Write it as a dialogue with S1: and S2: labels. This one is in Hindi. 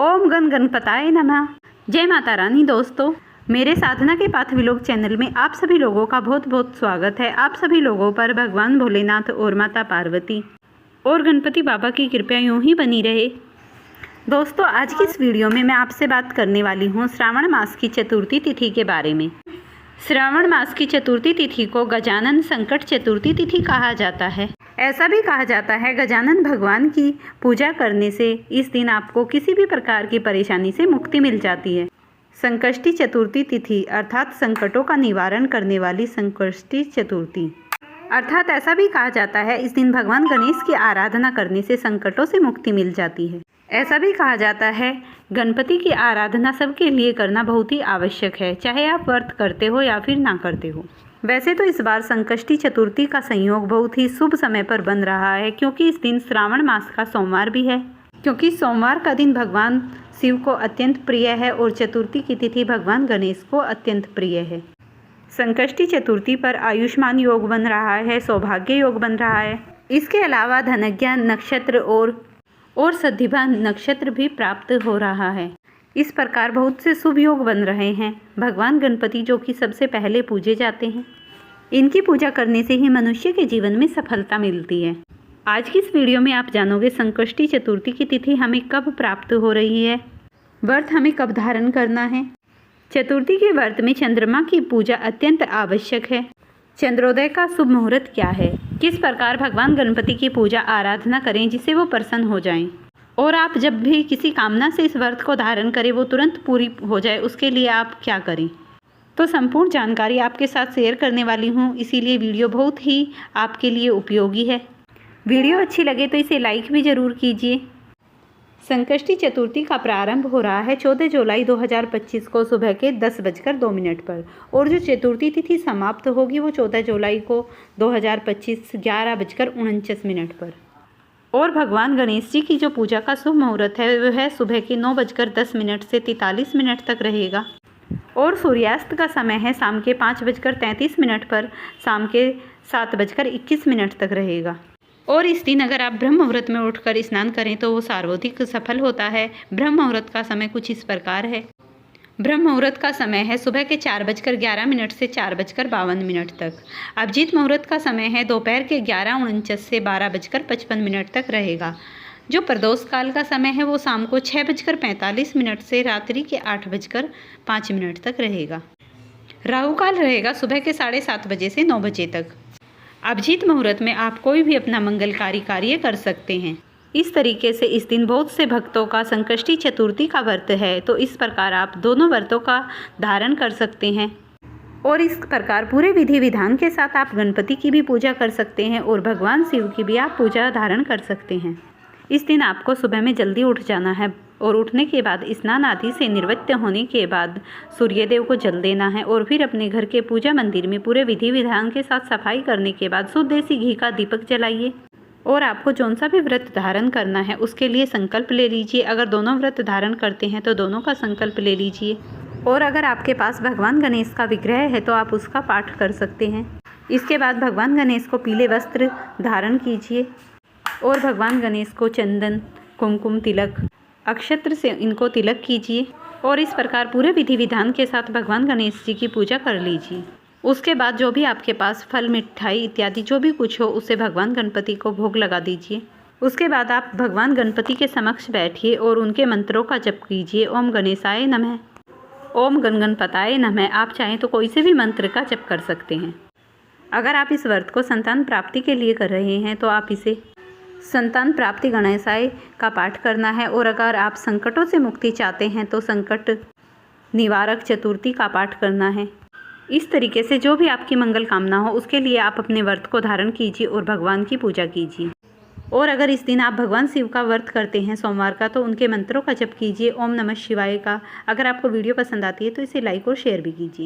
S1: ओम गण गणपताय नमः। जय माता रानी। दोस्तों, मेरे साधना के पाथ व्लॉग चैनल में आप सभी लोगों का बहुत बहुत स्वागत है। आप सभी लोगों पर भगवान भोलेनाथ और माता पार्वती और गणपति बाबा की कृपा यूं ही बनी रहे। दोस्तों, आज की इस वीडियो में मैं आपसे बात करने वाली हूं श्रावण मास की चतुर्थी तिथि के बारे में। श्रावण मास की चतुर्थी तिथि को गजानन संकट चतुर्थी तिथि कहा जाता है। ऐसा भी कहा जाता है गजानन भगवान की पूजा करने से इस दिन आपको किसी भी प्रकार की परेशानी से मुक्ति मिल जाती है। संकष्टी चतुर्थी तिथि अर्थात संकटों का निवारण करने वाली संकष्टी चतुर्थी, अर्थात ऐसा भी कहा जाता है इस दिन भगवान गणेश की आराधना करने से संकटों से मुक्ति मिल जाती है। ऐसा भी कहा जाता है गणपति की आराधना सबके लिए करना बहुत ही आवश्यक है, चाहे आप व्रत करते हो या फिर ना करते हो। वैसे तो इस बार संकष्टी चतुर्थी का संयोग बहुत ही शुभ समय पर बन रहा है, क्योंकि इस दिन श्रावण मास का सोमवार भी है। क्योंकि सोमवार का दिन भगवान शिव को अत्यंत प्रिय है और चतुर्थी की तिथि भगवान गणेश को अत्यंत प्रिय है। संकष्टी चतुर्थी पर आयुष्मान योग बन रहा है, सौभाग्य योग बन रहा है। इसके अलावा धनज्ञा नक्षत्र और सद्धिभा नक्षत्र भी प्राप्त हो रहा है। इस प्रकार बहुत से शुभ योग बन रहे हैं। भगवान गणपति जो कि सबसे पहले पूजे जाते हैं, इनकी पूजा करने से ही मनुष्य के जीवन में सफलता मिलती है। आज की इस वीडियो में आप जानोगे संकष्टी चतुर्थी की तिथि हमें कब प्राप्त हो रही है, व्रत हमें कब धारण करना है। चतुर्थी के व्रत में चंद्रमा की पूजा अत्यंत आवश्यक है। चंद्रोदय का शुभ मुहूर्त क्या है, किस प्रकार भगवान गणपति की पूजा आराधना करें जिससे वो प्रसन्न हो जाएं, और आप जब भी किसी कामना से इस व्रत को धारण करें वो तुरंत पूरी हो जाए, उसके लिए आप क्या करें, तो संपूर्ण जानकारी आपके साथ शेयर करने वाली हूँ। इसीलिए वीडियो बहुत ही आपके लिए उपयोगी है। वीडियो अच्छी लगे तो इसे लाइक भी ज़रूर कीजिए। संकष्टी चतुर्थी का प्रारंभ हो रहा है 14 जुलाई 2025 को सुबह के 10:02 पर, और जो चतुर्थी तिथि समाप्त होगी वो 14 जुलाई को 2025 11:49 पर। और भगवान गणेश जी की जो पूजा का शुभ मुहूर्त है वह सुबह के 9:10 से 43 तक रहेगा, और सूर्यास्त का समय है शाम के 5:33 पर, शाम के 7:21 तक रहेगा। और इस दिन अगर आप ब्रह्म मुहूर्त में उठकर स्नान करें तो वो सर्वाधिक सफल होता है। ब्रह्म मुहूर्त का समय कुछ इस प्रकार है। ब्रह्म मुहूर्त का समय है सुबह के 4:11 से 4:52 तक। अभिजीत मुहूर्त का समय है दोपहर के 11:49 से 12:55 तक रहेगा। जो प्रदोष काल का समय है वो शाम को 6:45 से रात्रि के 8:05 तक रहेगा। राहु काल रहेगा सुबह के 7:30 बजे से 9 बजे तक। अभिजीत मुहूर्त में आप कोई भी अपना मंगलकारी कार्य कर सकते हैं। इस तरीके से इस दिन बहुत से भक्तों का संकष्टी चतुर्थी का व्रत है, तो इस प्रकार आप दोनों व्रतों का धारण कर सकते हैं। और इस प्रकार पूरे विधि विधान के साथ आप गणपति की भी पूजा कर सकते हैं और भगवान शिव की भी आप पूजा धारण कर सकते हैं। इस दिन आपको सुबह में जल्दी उठ जाना है, और उठने के बाद स्नान आदि से निवृत्त होने के बाद सूर्यदेव को जल देना है, और फिर अपने घर के पूजा मंदिर में पूरे विधि विधान के साथ सफाई करने के बाद शुद्ध देसी घी का दीपक जलाइए। और आपको जौन सा भी व्रत धारण करना है उसके लिए संकल्प ले लीजिए। अगर दोनों व्रत धारण करते हैं तो दोनों का संकल्प ले लीजिए। और अगर आपके पास भगवान गणेश का विग्रह है तो आप उसका पाठ कर सकते हैं। इसके बाद भगवान गणेश को पीले वस्त्र धारण कीजिए और भगवान गणेश को चंदन, कुमकुम, तिलक, अक्षत्र से इनको तिलक कीजिए, और इस प्रकार पूरे विधि विधान के साथ भगवान गणेश जी की पूजा कर लीजिए। उसके बाद जो भी आपके पास फल, मिठाई इत्यादि जो भी कुछ हो उसे भगवान गणपति को भोग लगा दीजिए। उसके बाद आप भगवान गणपति के समक्ष बैठिए और उनके मंत्रों का जप कीजिए। ओम गणेशाय नमः, ओम गण गणपताय नमः। आप चाहें तो कोई से भी मंत्र का जप कर सकते हैं। अगर आप इस व्रत को संतान प्राप्ति के लिए कर रहे हैं तो आप इसे संतान प्राप्ति गणेशाय का पाठ करना है। और अगर आप संकटों से मुक्ति चाहते हैं तो संकट निवारक चतुर्थी का पाठ करना है। इस तरीके से जो भी आपकी मंगल कामना हो उसके लिए आप अपने व्रत को धारण कीजिए और भगवान की पूजा कीजिए। और अगर इस दिन आप भगवान शिव का व्रत करते हैं सोमवार का, तो उनके मंत्रों का जप कीजिए, ओम नमः शिवाय का। अगर आपको वीडियो पसंद आती है तो इसे लाइक और शेयर भी कीजिए।